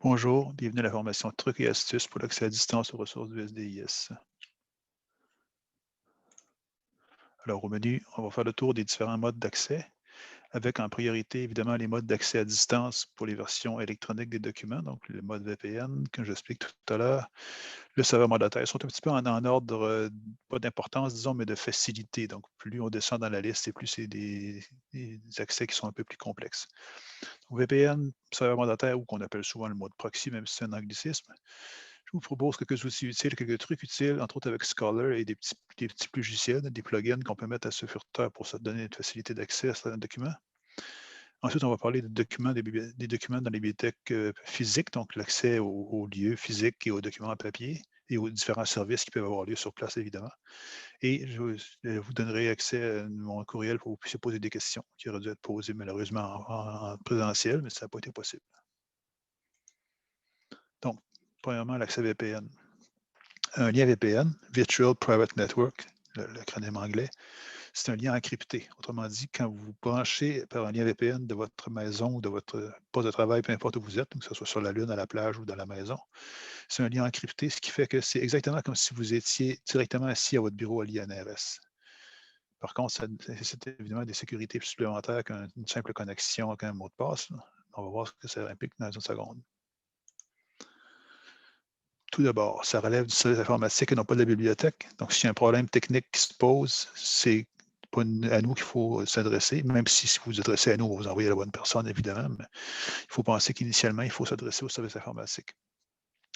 Bonjour, bienvenue à la formation Trucs et astuces pour l'accès à distance aux ressources du SDIS. Alors, au menu, on va faire le tour des différents modes d'accès, avec en priorité, évidemment, les modes d'accès à distance pour les versions électroniques des documents, donc le mode VPN, que j'explique tout à l'heure, le serveur mandataire. Ils sont un petit peu en ordre, pas d'importance, disons, mais de facilité. Donc, plus on descend dans la liste, et plus c'est des accès qui sont un peu plus complexes. Donc, VPN, serveur mandataire, ou qu'on appelle souvent le mode proxy, même si c'est un anglicisme. Je vous propose quelques outils utiles, quelques trucs utiles, entre autres avec Scholar et des petits logiciels, des plugins qu'on peut mettre à ce furteur pour se donner une facilité d'accès à certains documents. Ensuite, on va parler des documents dans les bibliothèques physiques, donc l'accès aux lieux physiques et aux documents en papier et aux différents services qui peuvent avoir lieu sur place, évidemment. Et je vous donnerai accès à mon courriel pour que vous puissiez poser des questions qui auraient dû être posées malheureusement en présentiel, mais ça n'a pas été possible. Donc, premièrement, l'accès VPN. Un lien VPN, Virtual Private Network, l'acronyme anglais, c'est un lien encrypté. Autrement dit, quand vous vous branchez par un lien VPN de votre maison ou de votre poste de travail, peu importe où vous êtes, que ce soit sur la Lune, à la plage ou dans la maison, c'est un lien encrypté, ce qui fait que c'est exactement comme si vous étiez directement assis à votre bureau à l'INRS. Par contre, ça nécessite évidemment des sécurités supplémentaires qu'une simple connexion avec un mot de passe. On va voir ce que ça implique dans une seconde. Tout d'abord, ça relève du service informatique et non pas de la bibliothèque. Donc, s'il y a un problème technique qui se pose, c'est pas à nous qu'il faut s'adresser, même si vous vous adressez à nous, on va vous envoyer à la bonne personne, évidemment, mais il faut penser qu'initialement, il faut s'adresser au service informatique.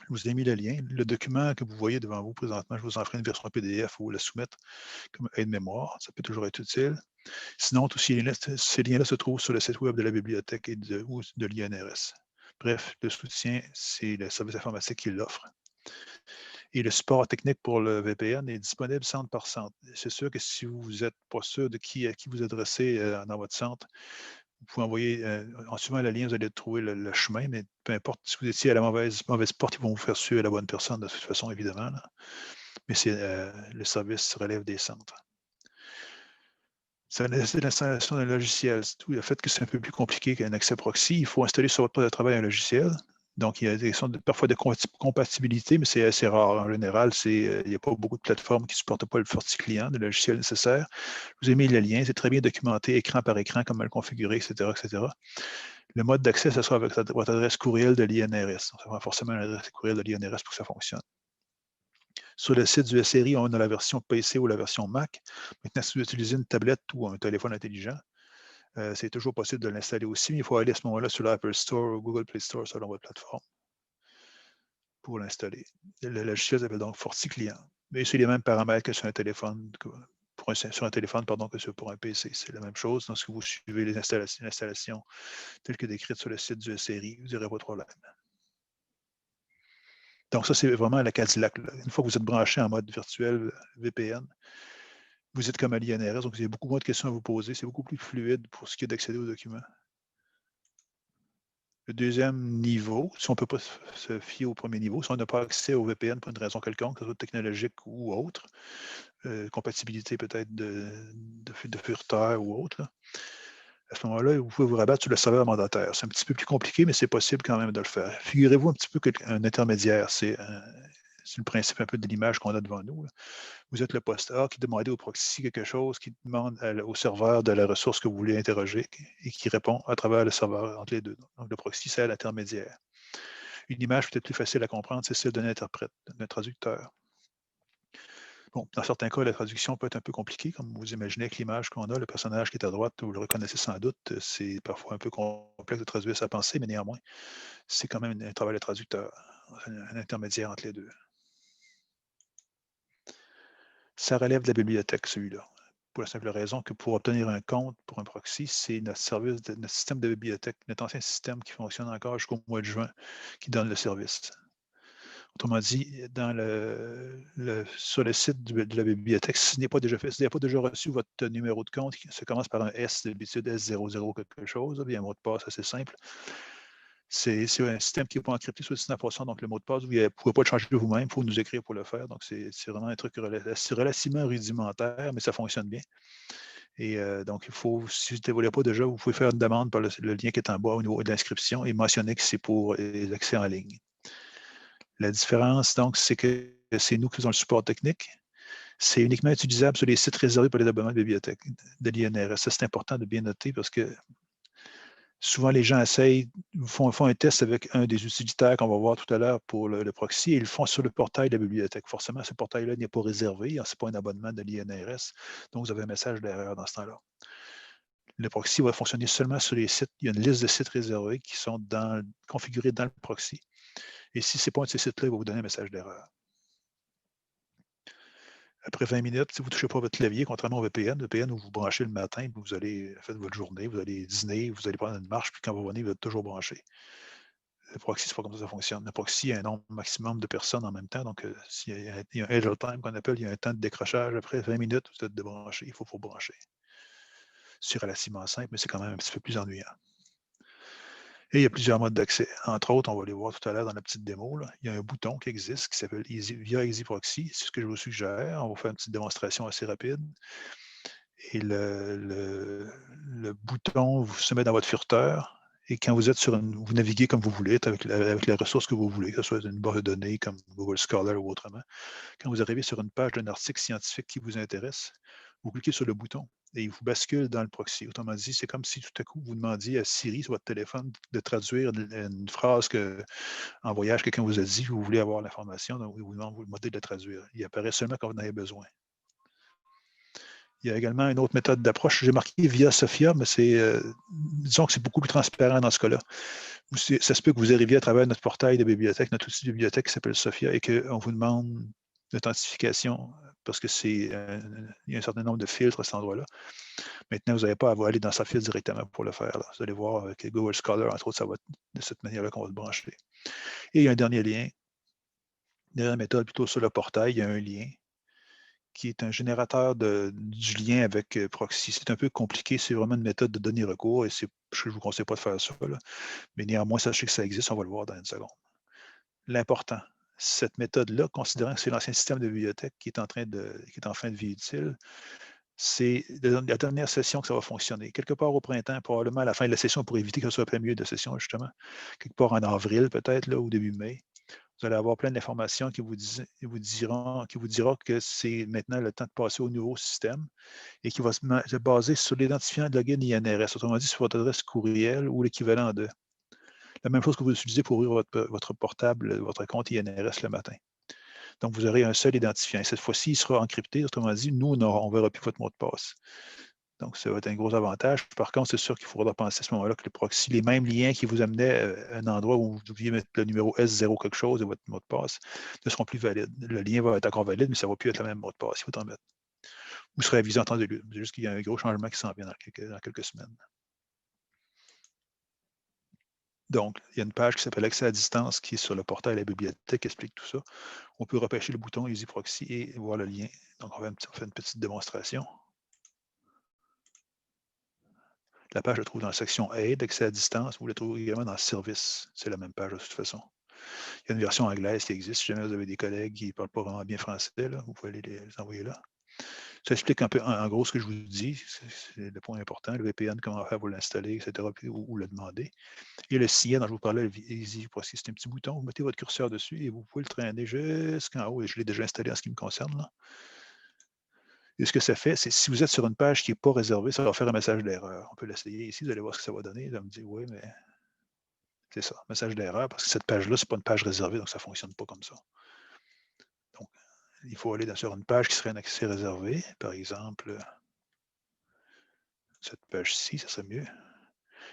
Je vous ai mis le lien. Le document que vous voyez devant vous présentement, je vous en ferai une version PDF ou la soumettre comme aide-mémoire. Ça peut toujours être utile. Sinon, tous ces liens-là se trouvent sur le site web de la bibliothèque ou de l'INRS. Bref, le soutien, c'est le service informatique qui l'offre. Et le support technique pour le VPN est disponible centre par centre. C'est sûr que si vous n'êtes pas sûr de à qui vous adresser dans votre centre, vous pouvez envoyer, en suivant le lien, vous allez trouver le chemin, mais peu importe si vous étiez à la mauvaise porte, ils vont vous faire suivre à la bonne personne de toute façon, évidemment. Là. Mais le service relève des centres. Ça nécessite l'installation d'un logiciel. C'est tout. Le fait que c'est un peu plus compliqué qu'un accès proxy, il faut installer sur votre poste de travail un logiciel. Donc, il y a des questions parfois de compatibilité, mais c'est assez rare. En général, il n'y a pas beaucoup de plateformes qui ne supportent pas le FortiClient, le logiciel nécessaire. Je vous ai mis le lien, c'est très bien documenté, écran par écran, comment le configurer, etc., etc. Le mode d'accès, ce sera avec votre adresse courriel de l'INRS. Ça va forcément l'adresse courriel de l'INRS pour que ça fonctionne. Sur le site du SRI, on a la version PC ou la version Mac. Maintenant, si vous utilisez une tablette ou un téléphone intelligent, c'est toujours possible de l'installer aussi, mais il faut aller à ce moment-là sur l'Apple Store ou Google Play Store selon votre plateforme pour l'installer. Le logiciel s'appelle donc FortiClient. Mais c'est les mêmes paramètres que sur un téléphone, sur un téléphone que pour un PC. C'est la même chose. Lorsque vous suivez l'installation telle que décrite sur le site du SRI, vous n'aurez pas de problème. Donc, ça, c'est vraiment la Cadillac. Là. Une fois que vous êtes branché en mode virtuel VPN, vous êtes comme à l'INRS, donc vous avez beaucoup moins de questions à vous poser. C'est beaucoup plus fluide pour ce qui est d'accéder aux documents. Le deuxième niveau, si on ne peut pas se fier au premier niveau, si on n'a pas accès au VPN pour une raison quelconque, que ce soit technologique ou autre, compatibilité peut-être de furteur ou autre, là, à ce moment-là, vous pouvez vous rabattre sur le serveur mandataire. C'est un petit peu plus compliqué, mais c'est possible quand même de le faire. Figurez-vous un petit peu qu'un intermédiaire, c'est le principe un peu de l'image qu'on a devant nous. Là. Vous êtes le poste A qui demande au proxy quelque chose, qui demande au serveur de la ressource que vous voulez interroger et qui répond à travers le serveur entre les deux. Donc, le proxy, c'est l'intermédiaire. Une image peut-être plus facile à comprendre, c'est celle d'un interprète, d'un traducteur. Bon, dans certains cas, la traduction peut être un peu compliquée, comme vous imaginez avec l'image qu'on a, le personnage qui est à droite, vous le reconnaissez sans doute, c'est parfois un peu complexe de traduire sa pensée, mais néanmoins, c'est quand même un travail de traducteur, un intermédiaire entre les deux. Ça relève de la bibliothèque, celui-là. Pour la simple raison que pour obtenir un compte pour un proxy, c'est notre système de bibliothèque, notre ancien système qui fonctionne encore jusqu'au mois de juin, qui donne le service. Autrement dit, sur le site de la bibliothèque, si ce n'est pas déjà fait, si vous n'avez pas déjà reçu votre numéro de compte, ça commence par un S, d'habitude S00 quelque chose, il y a un mot de passe assez simple. C'est un système qui n'est pas encrypté sur le 19%, donc le mot de passe, vous ne pouvez pas le changer vous-même, il faut nous écrire pour le faire. Donc, c'est vraiment un truc relativement rudimentaire, mais ça fonctionne bien. Et donc, il faut, si vous ne dévoilez pas déjà, vous pouvez faire une demande par le lien qui est en bas au niveau de l'inscription et mentionner que c'est pour les accès en ligne. La différence, donc, c'est que c'est nous qui faisons le support technique. C'est uniquement utilisable sur les sites réservés pour les abonnements de bibliothèque de l'INRS. Ça, c'est important de bien noter parce que souvent, les gens essayent, font un test avec un des utilitaires qu'on va voir tout à l'heure pour le proxy et ils le font sur le portail de la bibliothèque. Forcément, ce portail-là n'est pas réservé, ce n'est pas un abonnement de l'INRS, donc vous avez un message d'erreur dans ce temps-là. Le proxy va fonctionner seulement sur les sites. Il y a une liste de sites réservés qui sont configurés dans le proxy. Et si ce n'est pas un de ces sites-là, il va vous donner un message d'erreur. Après 20 minutes, si vous ne touchez pas votre clavier, contrairement au VPN où vous branchez le matin, vous allez faire votre journée, vous allez dîner, vous allez prendre une marche, puis quand vous revenez, vous êtes toujours branché. Le proxy, c'est pas comme ça fonctionne. Le proxy, il y a un nombre maximum de personnes en même temps. Donc, s'il y a un idle time qu'on appelle, il y a un temps de décrochage. Après 20 minutes, vous êtes débranché. Il faut vous brancher. C'est relativement simple, mais c'est quand même un petit peu plus ennuyant. Et il y a plusieurs modes d'accès. Entre autres, on va les voir tout à l'heure dans la petite démo. Là. Il y a un bouton qui existe qui s'appelle via EasyProxy. C'est ce que je vous suggère. On va faire une petite démonstration assez rapide. Et le bouton se met dans votre furteur. Et quand vous êtes vous naviguez comme vous voulez, avec la ressource que vous voulez, que ce soit une base de données comme Google Scholar ou autrement. Quand vous arrivez sur une page d'un article scientifique qui vous intéresse, vous cliquez sur le bouton et il vous bascule dans le proxy. Autrement dit, c'est comme si tout à coup vous demandiez à Siri sur votre téléphone de traduire une phrase en voyage quelqu'un vous a dit, vous voulez avoir l'information, donc il vous demande de la traduire. Il apparaît seulement quand vous en avez besoin. Il y a également une autre méthode d'approche. J'ai marqué via Sophia, mais disons que c'est beaucoup plus transparent dans ce cas-là. Ça se peut que vous arriviez à travers notre portail de bibliothèque, notre outil de bibliothèque qui s'appelle Sophia, et qu'on vous demande l'authentification parce qu'il y a un certain nombre de filtres à cet endroit-là. Maintenant, vous n'avez pas à aller dans Sophia directement pour le faire. Là. Vous allez voir avec Google Scholar, entre autres, ça va être de cette manière-là qu'on va se brancher. Et il y a un dernier lien, une dernière méthode plutôt sur le portail, il y a un lien qui est un générateur du lien avec Proxy. C'est un peu compliqué, c'est vraiment une méthode de donner recours et je ne vous conseille pas de faire ça. Là. Mais néanmoins, sachez que ça existe, on va le voir dans une seconde. L'important, cette méthode-là, considérant que c'est l'ancien système de bibliothèque qui est en fin de vie utile, c'est la dernière session que ça va fonctionner. Quelque part au printemps, probablement à la fin de la session, pour éviter que ce soit plein milieu de session, justement, quelque part en avril peut-être, là, ou début mai, vous allez avoir plein d'informations qui vous dira que c'est maintenant le temps de passer au nouveau système et qui va se baser sur l'identifiant de login INRS, autrement dit sur votre adresse courriel ou l'équivalent de. La même chose que vous utilisez pour ouvrir votre portable, votre compte INRS le matin. Donc, vous aurez un seul identifiant. Cette fois-ci, il sera encrypté. Autrement dit, nous, on ne verra plus votre mot de passe. Donc, ça va être un gros avantage. Par contre, c'est sûr qu'il faudra penser à ce moment-là que le proxy, les mêmes liens qui vous amenaient à un endroit où vous deviez mettre le numéro S0 quelque chose et votre mot de passe ne seront plus valides. Le lien va être encore valide, mais ça ne va plus être le même mot de passe. Il faut en mettre. Vous serez avisé en temps de lieu. C'est juste qu'il y a un gros changement qui s'en vient dans quelques semaines. Donc, il y a une page qui s'appelle Accès à distance qui est sur le portail de la bibliothèque qui explique tout ça. On peut repêcher le bouton EasyProxy et voir le lien. Donc, on fait une petite démonstration. La page se trouve dans la section Aide, Accès à distance. Vous la trouvez également dans Service. C'est la même page de toute façon. Il y a une version anglaise qui existe. Si jamais vous avez des collègues qui ne parlent pas vraiment bien français, là, vous pouvez les envoyer là. Ça explique un peu, en gros, ce que je vous dis. C'est le point important. Le VPN, comment faire pour l'installer, etc., ou le demander. Et le signet dont je vous parlais, EasyProxy, c'est un petit bouton. Vous mettez votre curseur dessus et vous pouvez le traîner jusqu'en haut. Et je l'ai déjà installé en ce qui me concerne. Là. Et ce que ça fait, c'est si vous êtes sur une page qui n'est pas réservée, ça va faire un message d'erreur. On peut l'essayer ici, vous allez voir ce que ça va donner. Ça me dit oui, mais c'est ça, message d'erreur, parce que cette page-là, ce n'est pas une page réservée, donc ça ne fonctionne pas comme ça. Donc, il faut aller sur une page qui serait un accès réservé. Par exemple, cette page-ci, ça serait mieux.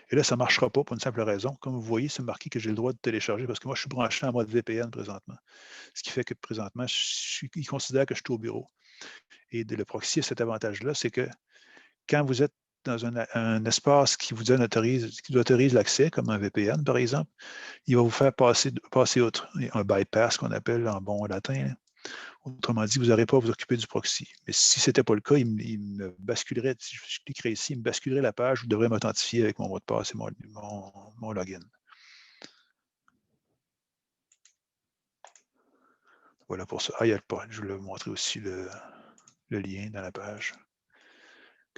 Et là, ça ne marchera pas pour une simple raison. Comme vous voyez, c'est marqué que j'ai le droit de télécharger parce que moi, je suis branché en mode VPN présentement. Ce qui fait que présentement, il considère que je suis au bureau. Et le proxy a cet avantage-là, c'est que quand vous êtes dans un espace qui vous autorise l'accès, comme un VPN, par exemple, il va vous faire passer outre, un bypass qu'on appelle en bon latin. Là. Autrement dit, vous n'aurez pas à vous occuper du proxy. Mais si ce n'était pas le cas, il me basculerait, si je cliquerais ici, il me basculerait la page, je devrais m'authentifier avec mon mot de passe et mon login. Voilà pour ça. Ah, je vais vous montrer aussi le lien dans la page.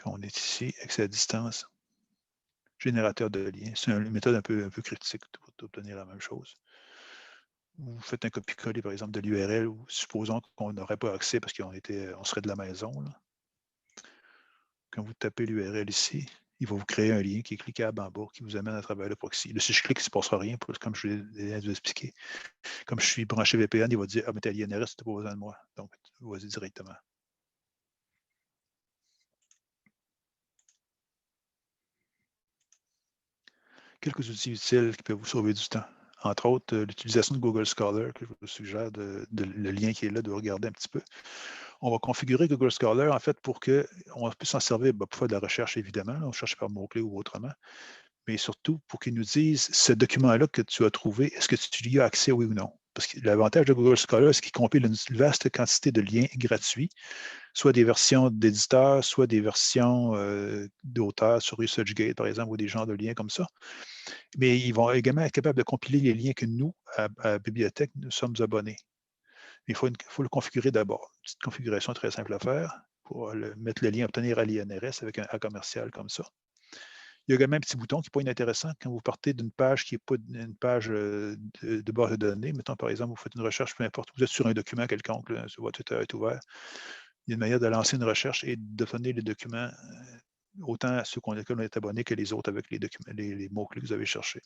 Quand on est ici, accès à distance, générateur de liens. C'est une méthode un peu critique pour obtenir la même chose. Vous faites un copier-coller, par exemple, de l'URL, ou supposons qu'on n'aurait pas accès parce on serait de la maison. Là. Quand vous tapez l'URL ici, il va vous créer un lien qui est cliquable en bas, qui vous amène à travers le proxy. Là, si je clique, il ne se passera rien, comme je viens de vous expliquer. Comme je suis branché VPN, il va dire « Ah, mais t'as l'INRS, tu n'as pas besoin de moi. » Donc, vas-y directement. Quelques outils utiles qui peuvent vous sauver du temps. Entre autres, l'utilisation de Google Scholar, que je vous suggère, le lien qui est là, de regarder un petit peu. On va configurer Google Scholar, en fait, pour qu'on puisse s'en servir pour faire de la recherche, évidemment. Là, on cherche par mots-clés ou autrement. Mais surtout pour qu'il nous dise ce document-là que tu as trouvé, est-ce que tu y as accès, oui ou non? Parce que l'avantage de Google Scholar, c'est qu'il compile une vaste quantité de liens gratuits, soit des versions d'éditeurs, soit des versions d'auteurs sur ResearchGate, par exemple, ou des genres de liens comme ça. Mais ils vont également être capables de compiler les liens que nous, à Bibliothèque, nous sommes abonnés. Il faut le configurer d'abord. Une petite configuration très simple à faire pour mettre le lien obtenir à l'INRS avec un A commercial comme ça. Il y a également un petit bouton qui peut être intéressant quand vous partez d'une page qui n'est pas une page de base de données. Mettons, par exemple, vous faites une recherche, peu importe, vous êtes sur un document quelconque, là, sur votre Twitter est ouvert. Il y a une manière de lancer une recherche et de donner les documents autant à ceux auxquels on est abonné que les autres avec les mots-clés que vous avez cherchés.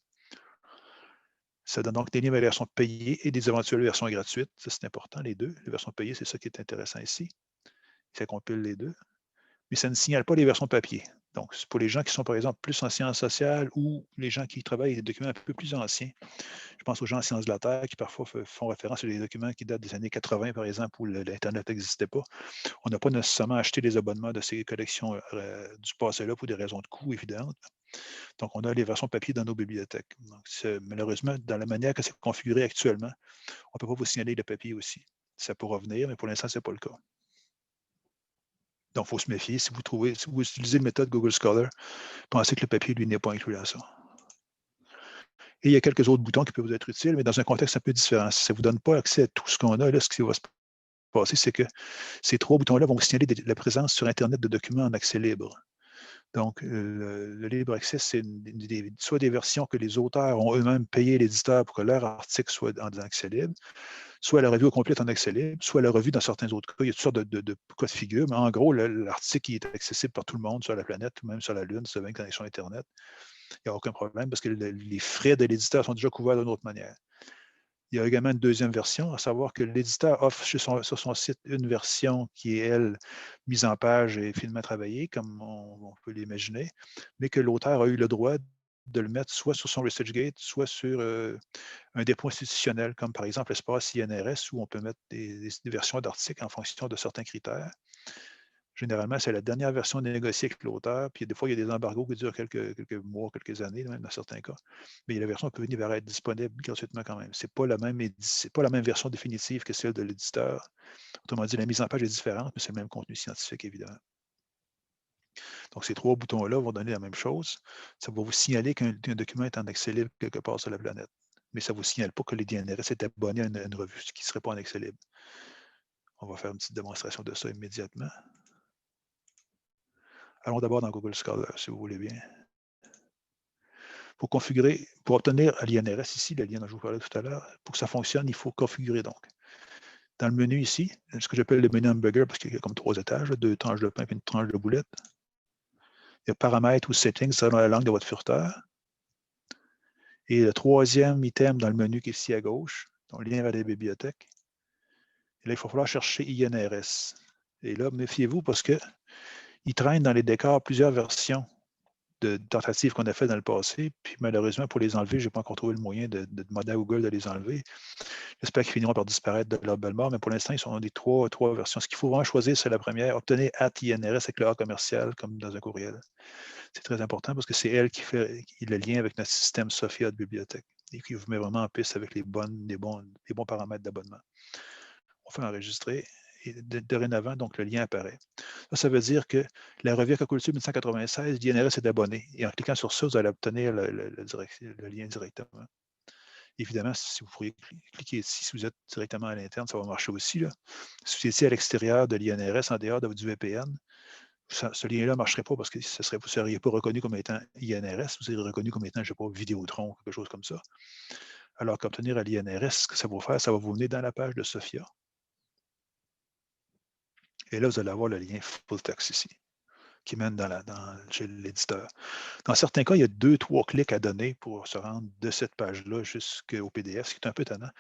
Ça donne donc des liens vers les versions payées et des éventuelles versions gratuites. Ça, c'est important, les deux. Les versions payées, c'est ça qui est intéressant ici. Ça compile les deux. Mais ça ne signale pas les versions papier. Donc, c'est pour les gens qui sont, par exemple, plus en sciences sociales ou les gens qui travaillent avec des documents un peu plus anciens. Je pense aux gens en sciences de la Terre qui parfois font référence à des documents qui datent des années 80, par exemple, où l'Internet n'existait pas. On n'a pas nécessairement acheté les abonnements de ces collections du passé-là pour des raisons de coût évidentes. Donc, on a les versions papier dans nos bibliothèques. Donc, malheureusement, dans la manière que c'est configuré actuellement, on ne peut pas vous signaler le papier aussi. Ça pourra venir, mais pour l'instant, ce n'est pas le cas. Donc, il faut se méfier. Si vous utilisez la méthode Google Scholar, pensez que le papier, lui, n'est pas inclus dans ça. Et il y a quelques autres boutons qui peuvent vous être utiles, mais dans un contexte un peu différent. Si ça ne vous donne pas accès à tout ce qu'on a, là, ce qui va se passer, c'est que ces trois boutons-là vont vous signaler la présence sur Internet de documents en accès libre. Donc, le libre accès, c'est soit des versions que les auteurs ont eux-mêmes payé l'éditeur pour que leur article soit en accès libre, soit la revue complète en accès libre, soit la revue dans certains autres cas. Il y a toutes sortes de cas de figure, mais en gros, l'article est accessible par tout le monde sur la planète, ou même sur la Lune, si vous avez une connexion Internet. Il n'y a aucun problème parce que les frais de l'éditeur sont déjà couverts d'une autre manière. Il y a également une deuxième version, à savoir que l'éditeur offre sur son site une version qui est, elle, mise en page et finement travaillée, comme on peut l'imaginer, mais que l'auteur a eu le droit de le mettre soit sur son ResearchGate, soit sur un dépôt institutionnel, comme par exemple l'espace INRS, où on peut mettre des versions d'articles en fonction de certains critères. Généralement, c'est la dernière version négociée avec l'auteur, puis des fois, il y a des embargos qui durent quelques mois, quelques années, même dans certains cas. Mais la version peut venir être disponible gratuitement quand même. Ce n'est pas la même version définitive que celle de l'éditeur. Autrement dit, la mise en page est différente, mais c'est le même contenu scientifique, évidemment. Donc, ces trois boutons-là vont donner la même chose. Ça va vous signaler qu'un document est en accès libre quelque part sur la planète. Mais ça ne vous signale pas que les DNRS est abonné à une revue, ce qui ne serait pas en accès libre. On va faire une petite démonstration de ça immédiatement. Allons d'abord dans Google Scholar, si vous voulez bien. Pour obtenir l'INRS ici, le lien dont je vous parlais tout à l'heure, pour que ça fonctionne, il faut configurer donc. Dans le menu ici, ce que j'appelle le menu hamburger, parce qu'il y a comme 3 étages, 2 tranches de pain et une tranche de boulette. Il y a paramètres ou settings selon la langue de votre furteur. Et le troisième item dans le menu qui est ici à gauche, donc lien vers les bibliothèques. Et là, il va falloir chercher INRS. Et là, méfiez-vous parce qu'il traîne dans les décors plusieurs versions de tentatives qu'on a faites dans le passé. Puis malheureusement, pour les enlever, je n'ai pas encore trouvé le moyen de demander à Google de les enlever. J'espère qu'ils finiront par disparaître de leur belle mort, mais pour l'instant, ils sont des trois versions. Ce qu'il faut vraiment choisir, c'est la première, obtenir @INRS avec le A commercial, comme dans un courriel. C'est très important parce que c'est elle qui fait le lien avec notre système Sophia de bibliothèque et qui vous met vraiment en piste avec les bons paramètres d'abonnement. On fait enregistrer et dorénavant, donc le lien apparaît. Ça veut dire que la revue Aquaculture 1996, l'INRS est abonné. Et en cliquant sur ça, vous allez obtenir le lien directement. Évidemment, si vous pourriez cliquer ici, si vous êtes directement à l'interne, ça va marcher aussi. Là. Si vous étiez à l'extérieur de l'INRS, en dehors du VPN, ce lien-là ne marcherait pas parce que vous ne seriez pas reconnu comme étant INRS, vous seriez reconnu comme étant, je ne sais pas, Vidéotron, quelque chose comme ça. Alors qu'obtenir à l'INRS, ce que ça va vous faire, ça va vous mener dans la page de SOFIA. Et là, vous allez avoir le lien full text ici, qui mène chez l'éditeur. Dans certains cas, il y a 2-3 clics à donner pour se rendre de cette page-là jusqu'au PDF, ce qui est un peu étonnant.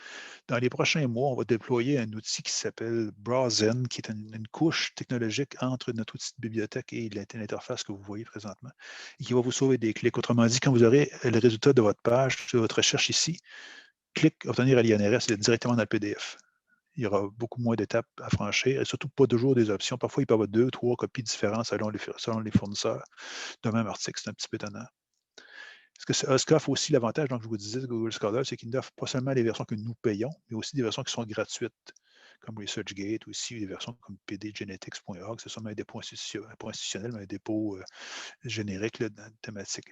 Dans les prochains mois, on va déployer un outil qui s'appelle Browsen, qui est une couche technologique entre notre outil de bibliothèque et l'interface que vous voyez présentement, et qui va vous sauver des clics. Autrement dit, quand vous aurez le résultat de votre page, de votre recherche ici, clic obtenir à l'INRS directement dans le PDF. Il y aura beaucoup moins d'étapes à franchir et surtout pas toujours des options. Parfois, il peut y avoir 2 ou 3 copies différentes selon les fournisseurs de même article. C'est un petit peu étonnant. Ce qu'offre aussi l'avantage, donc je vous disais, de Google Scholar, c'est qu'il n'offre pas seulement les versions que nous payons, mais aussi des versions qui sont gratuites, comme ResearchGate, aussi des versions comme pdgenetics.org. C'est sûrement un dépôt institutionnel, mais un dépôt générique là, thématique.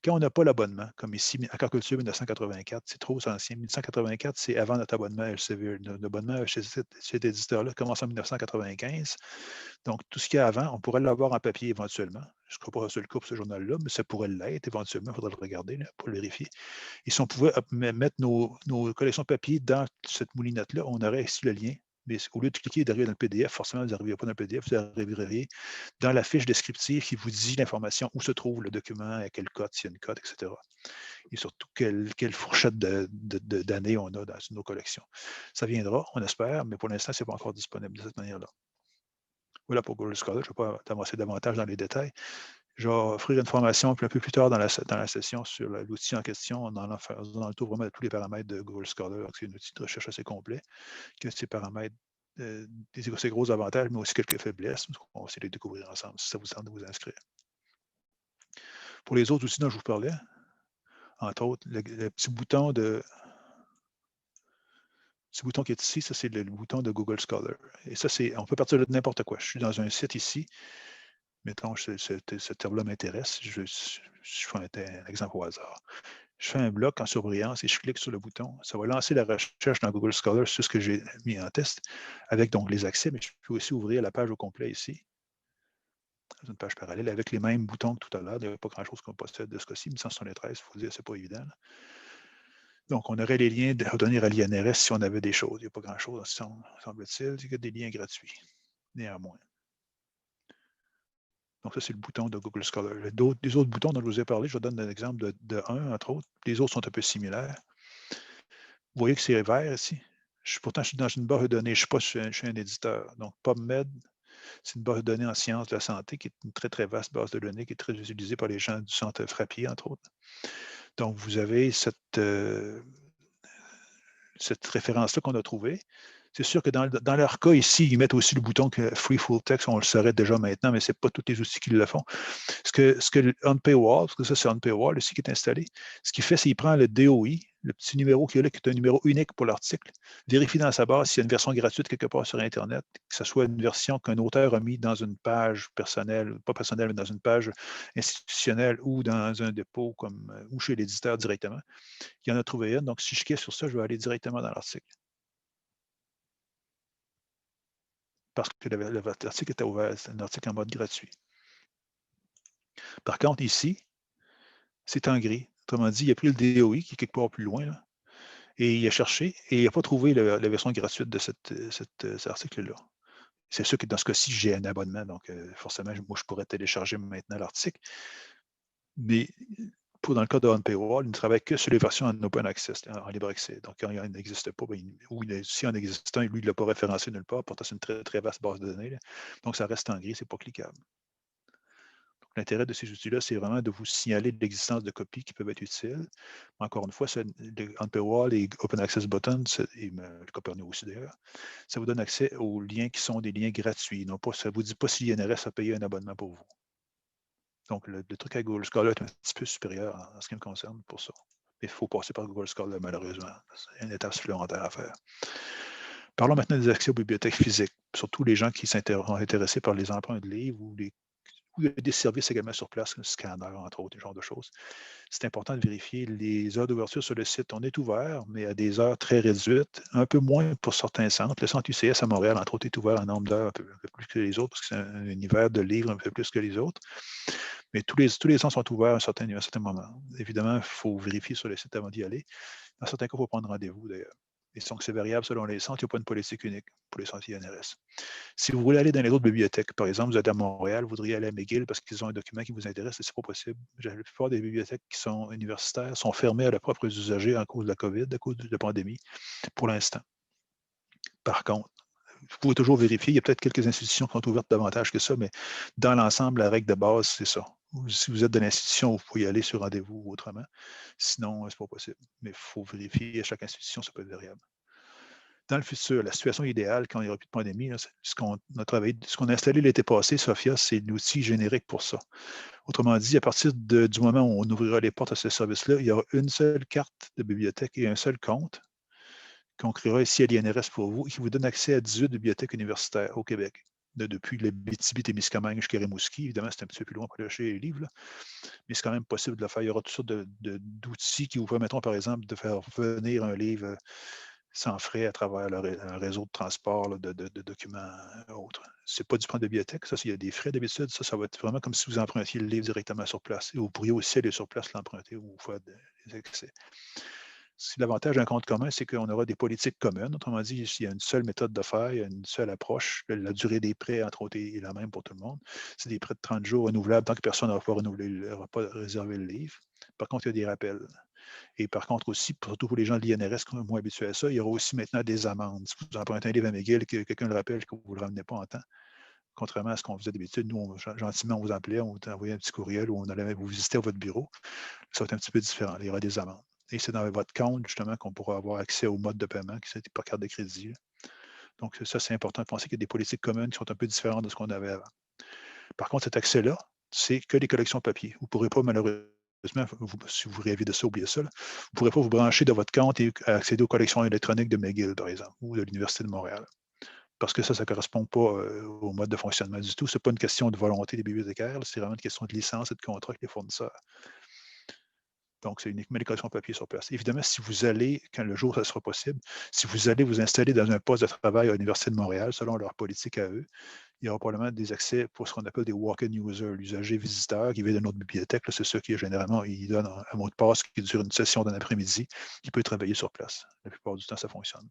Quand on n'a pas l'abonnement, comme ici, Aquaculture 1984, c'est trop ancien. 1984, c'est avant notre abonnement LCV. Notre abonnement chez cet éditeur-là commence en 1995. Donc, tout ce qu'il y a avant, on pourrait l'avoir en papier éventuellement. Je ne serai pas sur le coup pour ce journal-là, mais ça pourrait l'être éventuellement. Il faudrait le regarder là, pour le vérifier. Et si on pouvait mettre nos collections papier dans cette moulinette-là, on aurait ici le lien. Mais au lieu de cliquer d'arriver dans le PDF, forcément, vous n'arrivez pas dans le PDF, vous arriveriez dans la fiche descriptive qui vous dit l'information où se trouve le document, à quelle cote, s'il y a une cote, etc. Et surtout, quelle fourchette d'années on a dans nos collections. Ça viendra, on espère, mais pour l'instant, ce n'est pas encore disponible de cette manière-là. Voilà pour Google Scholar. Je ne vais pas avancer davantage dans les détails. Je vais offrir une formation un peu plus tard dans la session sur l'outil en question, en faisant le tour vraiment de tous les paramètres de Google Scholar. C'est un outil de recherche assez complet, qui a ses paramètres, ses gros avantages, mais aussi quelques faiblesses. On va essayer de les découvrir ensemble si ça vous tente de vous inscrire. Pour les autres outils dont je vous parlais, entre autres, le petit bouton qui est ici, ça c'est le bouton de Google Scholar. Et ça, on peut partir de n'importe quoi. Je suis dans un site ici. Mettons, ce terme-là m'intéresse. Je fais un exemple au hasard. Je fais un bloc en surbrillance et je clique sur le bouton. Ça va lancer la recherche dans Google Scholar sur ce que j'ai mis en test, avec donc les accès, mais je peux aussi ouvrir la page au complet ici. C'est une page parallèle avec les mêmes boutons que tout à l'heure. Il n'y a pas grand-chose qu'on possède de ce cas-ci, 1173, il faut dire, c'est pas évident. Là. Donc, on aurait les liens à donner à l'INRS si on avait des choses. Il n'y a pas grand-chose, semble-t-il. Il y a des liens gratuits, néanmoins. Donc, ça, c'est le bouton de Google Scholar. Les autres boutons dont je vous ai parlé, je vous donne un exemple de un, entre autres. Les autres sont un peu similaires. Vous voyez que c'est vert ici. Pourtant, je suis dans une base de données. Je suis un éditeur. Donc, PubMed, c'est une base de données en sciences de la santé qui est une très, très vaste base de données qui est très utilisée par les gens du centre Frappier, entre autres. Donc, vous avez cette référence-là qu'on a trouvée. C'est sûr que dans leur cas ici, ils mettent aussi le bouton que Free Full Text, on le saurait déjà maintenant, mais ce n'est pas tous les outils qui le font. Ce que le OnPaywall, parce que ça, c'est OnPaywall ici qui est installé, ce qu'il fait, c'est qu'il prend le DOI, le petit numéro qu'il y a là, qui est un numéro unique pour l'article, vérifie dans sa base s'il y a une version gratuite quelque part sur Internet, que ce soit une version qu'un auteur a mis dans une page personnelle, pas personnelle, mais dans une page institutionnelle ou dans un dépôt ou chez l'éditeur directement. Il y en a trouvé une. Donc, si je clique sur ça, je vais aller directement dans l'article. Parce que l'article était ouvert, c'est un article en mode gratuit. Par contre, ici, c'est en gris. Autrement dit, il a pris le DOI qui est quelque part plus loin, là, et il a cherché et il n'a pas trouvé la version gratuite de cet article-là. C'est sûr que dans ce cas-ci, j'ai un abonnement, donc forcément, moi, je pourrais télécharger maintenant l'article. Mais dans le cas de OnPaywall, il ne travaille que sur les versions en open access, en libre accès. Donc, quand il n'existe pas, si en existant, lui, il ne l'a pas référencé nulle part, pourtant, c'est une très, très vaste base de données. Là. Donc, ça reste en gris, ce n'est pas cliquable. L'intérêt de ces outils-là, c'est vraiment de vous signaler l'existence de copies qui peuvent être utiles. Encore une fois, OnPaywall et Open Access Button, et le Copernicus aussi d'ailleurs, ça vous donne accès aux liens qui sont des liens gratuits. Ça ne vous dit pas si l'INRS a payé un abonnement pour vous. Donc, le truc à Google Scholar est un petit peu supérieur en ce qui me concerne pour ça. Mais il faut passer par Google Scholar, malheureusement. C'est une étape supplémentaire à faire. Parlons maintenant des accès aux bibliothèques physiques, surtout les gens qui sont intéressés par les emprunts de livres ou ou il y a des services également sur place, le scanner, entre autres, ce genre de choses. C'est important de vérifier les heures d'ouverture sur le site. On est ouvert, mais à des heures très réduites, un peu moins pour certains centres. Le centre UCS à Montréal, entre autres, est ouvert un nombre d'heures un peu plus que les autres, parce que c'est un univers de livres un peu plus que les autres. Mais tous les centres sont ouverts à un certain moment. Évidemment, il faut vérifier sur le site avant d'y aller. Dans certains cas, il faut prendre rendez-vous d'ailleurs. Et donc, c'est variable selon les centres. Il n'y a pas une politique unique pour les centres INRS. Si vous voulez aller dans les autres bibliothèques, par exemple, vous êtes à Montréal, vous voudriez aller à McGill parce qu'ils ont un document qui vous intéresse et ce n'est pas possible. La plupart des bibliothèques qui sont universitaires sont fermées à leurs propres usagers à cause de la COVID, à cause de la pandémie, pour l'instant. Par contre, vous pouvez toujours vérifier. Il y a peut-être quelques institutions qui sont ouvertes davantage que ça, mais dans l'ensemble, la règle de base, c'est ça. Si vous êtes de l'institution, vous pouvez y aller sur rendez-vous ou autrement. Sinon, ce n'est pas possible. Mais il faut vérifier à chaque institution, ça peut être variable. Dans le futur, la situation idéale, quand il n'y aura plus de pandémie, là, ce qu'on a travaillé, ce qu'on a installé l'été passé, Sophia, c'est l'outil générique pour ça. Autrement dit, à partir du moment où on ouvrira les portes à ce service-là, il y aura une seule carte de bibliothèque et un seul compte qu'on créera ici à l'INRS pour vous et qui vous donne accès à 18 bibliothèques universitaires au Québec. Depuis l'Abitibi-Témiscamingue jusqu'à Rimouski. Évidemment, c'est un petit peu plus loin pour aller acheter les livres, là, mais c'est quand même possible de le faire. Il y aura toutes sortes d'outils qui vous permettront, par exemple, de faire venir un livre sans frais à travers un réseau de transport là, de documents autres. Ce n'est pas du plan de bibliothèque, ça, s'il y a des frais d'habitude, ça va être vraiment comme si vous empruntiez le livre directement sur place. Et vous pourriez aussi aller sur place l'emprunter ou faire des accès. L'avantage d'un compte commun, c'est qu'on aura des politiques communes. Autrement dit, il y a une seule méthode de faire, il y a une seule approche. La durée des prêts, entre autres, est la même pour tout le monde. C'est des prêts de 30 jours renouvelables tant que personne n'aura pas réservé le livre. Par contre, il y a des rappels. Et par contre aussi, surtout pour les gens de l'INRS qui sont moins habitués à ça, il y aura aussi maintenant des amendes. Si vous empruntez un livre à McGill, que quelqu'un le rappelle que vous ne le ramenez pas en temps, contrairement à ce qu'on faisait d'habitude, nous, gentiment, on vous appelait, on vous envoyait un petit courriel ou on allait vous visiter à votre bureau. Ça va être un petit peu différent. Il y aura des amendes. Et c'est dans votre compte, justement, qu'on pourra avoir accès au mode de paiement, qui c'est par carte de crédit. Là. Donc, ça, c'est important de penser qu'il y a des politiques communes qui sont un peu différentes de ce qu'on avait avant. Par contre, cet accès-là, c'est que les collections papier. Vous ne pourrez pas, malheureusement, si vous rêvez de ça, oubliez ça, là, vous ne pourrez pas vous brancher de votre compte et accéder aux collections électroniques de McGill, par exemple, ou de l'Université de Montréal. Parce que ça ne correspond pas au mode de fonctionnement du tout. Ce n'est pas une question de volonté des bibliothécaires, c'est vraiment une question de licence et de contrat avec les fournisseurs. Donc, c'est uniquement les collections papier sur place. Évidemment, si vous allez, quand le jour ça sera possible, si vous allez vous installer dans un poste de travail à l'Université de Montréal, selon leur politique à eux, il y aura probablement des accès pour ce qu'on appelle des walk-in users, l'usager visiteur qui vient d'une autre bibliothèque. C'est ceux qui, généralement, ils donnent un mot de passe qui dure une session d'un après-midi, qui peut travailler sur place. La plupart du temps, ça fonctionne.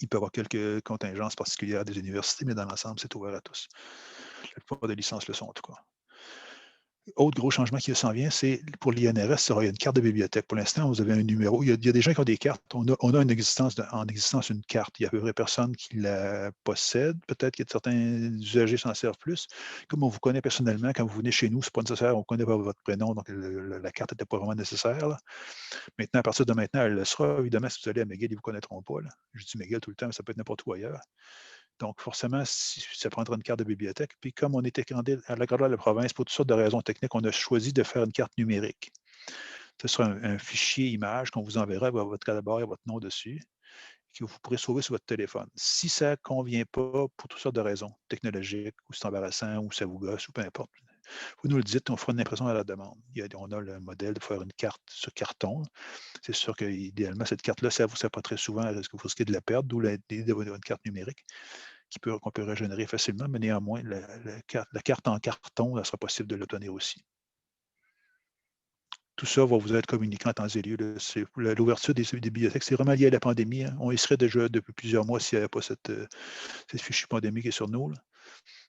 Il peut y avoir quelques contingences particulières des universités, mais dans l'ensemble, c'est ouvert à tous. La plupart des licences le sont, en tout cas. Autre gros changement qui s'en vient, c'est pour l'INRS, il y aura une carte de bibliothèque. Pour l'instant, vous avez un numéro. Il y a des gens qui ont des cartes. On a en existence une carte. Il y a à peu près personne qui la possède. Peut-être que certains usagers s'en servent plus. Comme on vous connaît personnellement, quand vous venez chez nous, ce n'est pas nécessaire, on ne connaît pas votre prénom, donc la carte n'était pas vraiment nécessaire. Là. Maintenant, à partir de maintenant, elle le sera. Évidemment, si vous allez à McGill, ils ne vous connaîtront pas. Là. Je dis McGill tout le temps, mais ça peut être n'importe où ailleurs. Donc, forcément, ça prendra une carte de bibliothèque. Puis, comme on était à la grandeur de la province, pour toutes sortes de raisons techniques, on a choisi de faire une carte numérique. Ce sera un fichier image qu'on vous enverra avec votre code et votre nom dessus, que vous pourrez sauver sur votre téléphone. Si ça ne convient pas pour toutes sortes de raisons technologiques, ou c'est embarrassant, ou ça vous gosse, ou peu importe, vous nous le dites, on fera une impression à la demande. On a le modèle de faire une carte sur carton. C'est sûr qu'idéalement, cette carte-là, ça vous sert pas très souvent, est-ce que vous risquez de la perdre, d'où l'idée d'avoir une carte numérique qu'on peut régénérer facilement, mais néanmoins, la carte en carton, ça sera possible de l'obtenir aussi. Tout ça va vous être communiqué en temps et lieu. L'ouverture des bibliothèques, c'est vraiment lié à la pandémie. Hein. On y serait déjà depuis plusieurs mois s'il n'y avait pas cette fichue pandémie qui est sur nous. Là.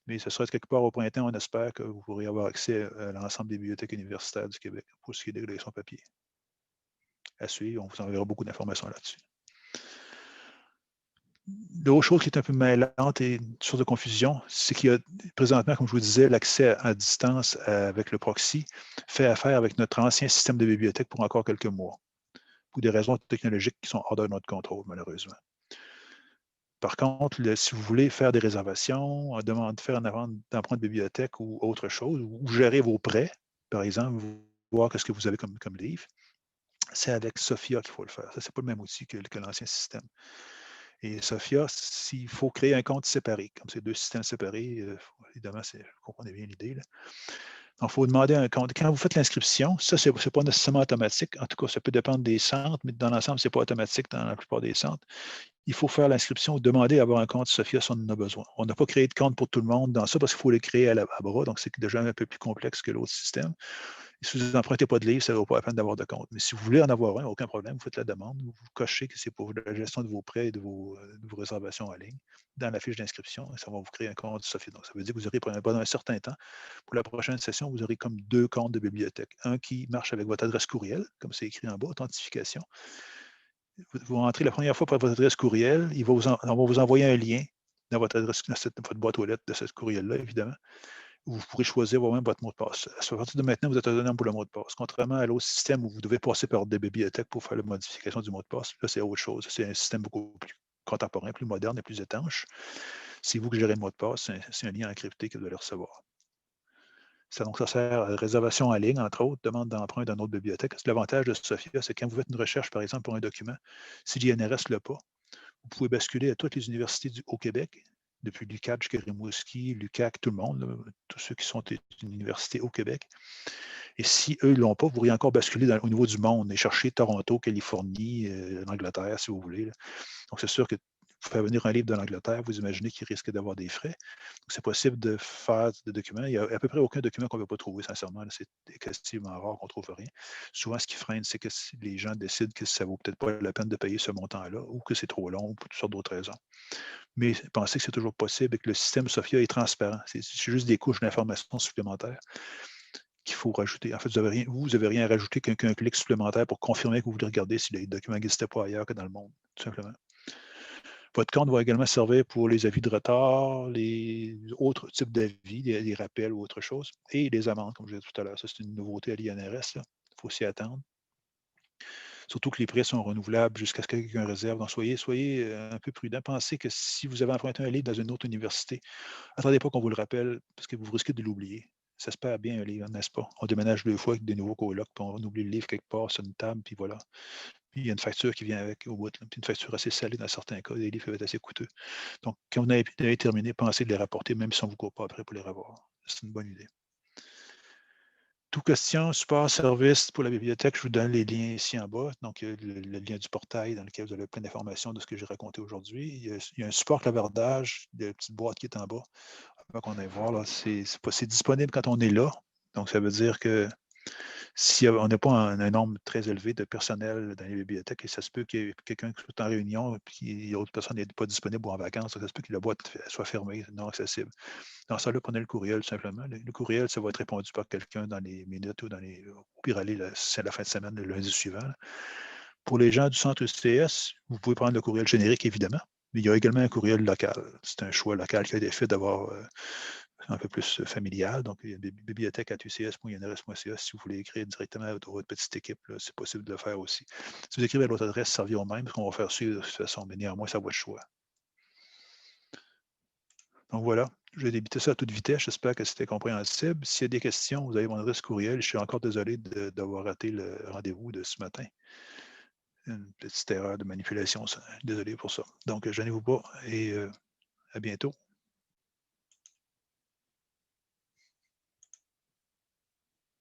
Mais ce sera quelque part au printemps, on espère que vous pourrez avoir accès à l'ensemble des bibliothèques universitaires du Québec pour ce qui est des collections papier. À suivre, on vous enverra beaucoup d'informations là-dessus. L'autre chose qui est un peu mêlante et une source de confusion, c'est qu'il y a présentement, comme je vous disais, l'accès à distance avec le proxy fait affaire avec notre ancien système de bibliothèque pour encore quelques mois, pour des raisons technologiques qui sont hors de notre contrôle, malheureusement. Par contre, si vous voulez faire des réservations, faire un d'emprunt de bibliothèque ou autre chose, ou gérer vos prêts, par exemple, voir ce que vous avez comme livre, c'est avec Sophia qu'il faut le faire. Ça, ce n'est pas le même outil que l'ancien système. Et Sophia, s'il faut créer un compte séparé, comme c'est 2 systèmes séparés, évidemment, vous comprenez bien l'idée, là. Donc, il faut demander un compte. Quand vous faites l'inscription, ça, c'est pas nécessairement automatique. En tout cas, ça peut dépendre des centres, mais dans l'ensemble, c'est pas automatique dans la plupart des centres. Il faut faire l'inscription ou demander à avoir un compte Sophia si on en a besoin. On n'a pas créé de compte pour tout le monde dans ça parce qu'il faut le créer à bras, donc c'est déjà un peu plus complexe que l'autre système. Et si vous n'empruntez pas de livre, ça ne vaut pas la peine d'avoir de compte. Mais si vous voulez en avoir un, aucun problème, vous faites la demande, vous cochez que c'est pour la gestion de vos prêts et de vos réservations en ligne dans la fiche d'inscription et ça va vous créer un compte Sophia. Donc, ça veut dire que vous aurez pendant un certain temps, pour la prochaine session, vous aurez comme 2 comptes de bibliothèque. Un qui marche avec votre adresse courriel, comme c'est écrit en bas, authentification. Vous rentrez la première fois par votre adresse courriel, on va vous envoyer un lien dans votre adresse, dans votre boîte aux lettres de ce courriel-là, évidemment, où vous pourrez choisir vous-même votre mot de passe. À partir de maintenant, vous êtes autonome pour le mot de passe. Contrairement à l'autre système où vous devez passer par des bibliothèques pour faire la modification du mot de passe, là, c'est autre chose. C'est un système beaucoup plus contemporain, plus moderne et plus étanche. C'est vous qui gérez le mot de passe, c'est un lien encrypté que vous allez recevoir. Donc, ça sert à réservation en ligne, entre autres, demande d'emprunt d'une autre bibliothèque. L'avantage de Sophia, c'est quand vous faites une recherche, par exemple, pour un document, si l'INRS ne l'a pas, vous pouvez basculer à toutes les universités au Québec, depuis l'UQAD jusqu'à Rimouski, l'UQAC, tout le monde, là, tous ceux qui sont une université au Québec. Et si eux ne l'ont pas, vous pourriez encore basculer au niveau du monde et chercher Toronto, Californie, l'Angleterre, si vous voulez, là. Donc, c'est sûr que faire venir un livre de l'Angleterre, vous imaginez qu'il risque d'avoir des frais. Donc, c'est possible de faire des documents. Il n'y a à peu près aucun document qu'on ne va pas trouver, sincèrement. C'est excessivement rare qu'on ne trouve rien. Souvent, ce qui freine, c'est que si les gens décident que ça ne vaut peut-être pas la peine de payer ce montant-là ou que c'est trop long ou pour toutes sortes d'autres raisons. Mais pensez que c'est toujours possible et que le système Sophia est transparent. C'est juste des couches d'informations supplémentaires qu'il faut rajouter. En fait, vous avez rien à rajouter qu'un clic supplémentaire pour confirmer que vous voulez regarder si les documents n'existaient pas ailleurs que dans le monde, tout simplement. Votre compte va également servir pour les avis de retard, les autres types d'avis, les rappels ou autre chose, et les amendes, comme je disais tout à l'heure. Ça, c'est une nouveauté à l'INRS. Il faut s'y attendre. Surtout que les prêts sont renouvelables jusqu'à ce que quelqu'un réserve. Donc, soyez un peu prudent. Pensez que si vous avez emprunté un livre dans une autre université, attendez pas qu'on vous le rappelle parce que vous risquez de l'oublier. Ça se perd bien un livre, n'est-ce pas? On déménage 2 fois avec des nouveaux colocs, puis on oublie le livre quelque part sur une table, puis voilà. Puis il y a une facture qui vient avec au bout, là, puis une facture assez salée dans certains cas. Les livres peuvent être assez coûteux. Donc, quand vous avez terminé, pensez de les rapporter, même si on ne vous court pas après pour les revoir. C'est une bonne idée. Toute question, support, service pour la bibliothèque, je vous donne les liens ici en bas. Donc, le lien du portail dans lequel vous avez plein d'informations de ce que j'ai raconté aujourd'hui. Il y a un support clavardage, de la petite boîte qui est en bas. Avant qu'on aille voir, là, c'est disponible quand on est là. Donc, ça veut dire que si on n'a pas un nombre très élevé de personnel dans les bibliothèques, et ça se peut qu'il y ait quelqu'un qui soit en réunion, puis l'autre personne n'est pas disponible ou en vacances, ça se peut que la boîte soit fermée, non accessible. Dans ça, là, prenez le courriel tout simplement. Le courriel, ça va être répondu par quelqu'un dans les minutes ou au pire aller, c'est la fin de semaine, le lundi suivant. Là. Pour les gens du centre UCS, vous pouvez prendre le courriel générique, évidemment, mais il y a également un courriel local. C'est un choix local qui a été fait d'avoir un peu plus familial. Donc, il y a une bibliothèque à tucs.inrs.ca si vous voulez écrire directement à votre petite équipe, c'est possible de le faire aussi. Si vous écrivez à l'autre adresse, ça revient au même, parce qu'on va faire ça de toute façon, mais néanmoins, ça va votre choix. Donc voilà, j'ai débité ça à toute vitesse. J'espère que c'était compréhensible. S'il y a des questions, vous avez mon adresse courriel. Je suis encore désolé d'avoir raté le rendez-vous de ce matin. Une petite erreur de manipulation. Désolé pour ça. Donc, gênez-vous pas et à bientôt.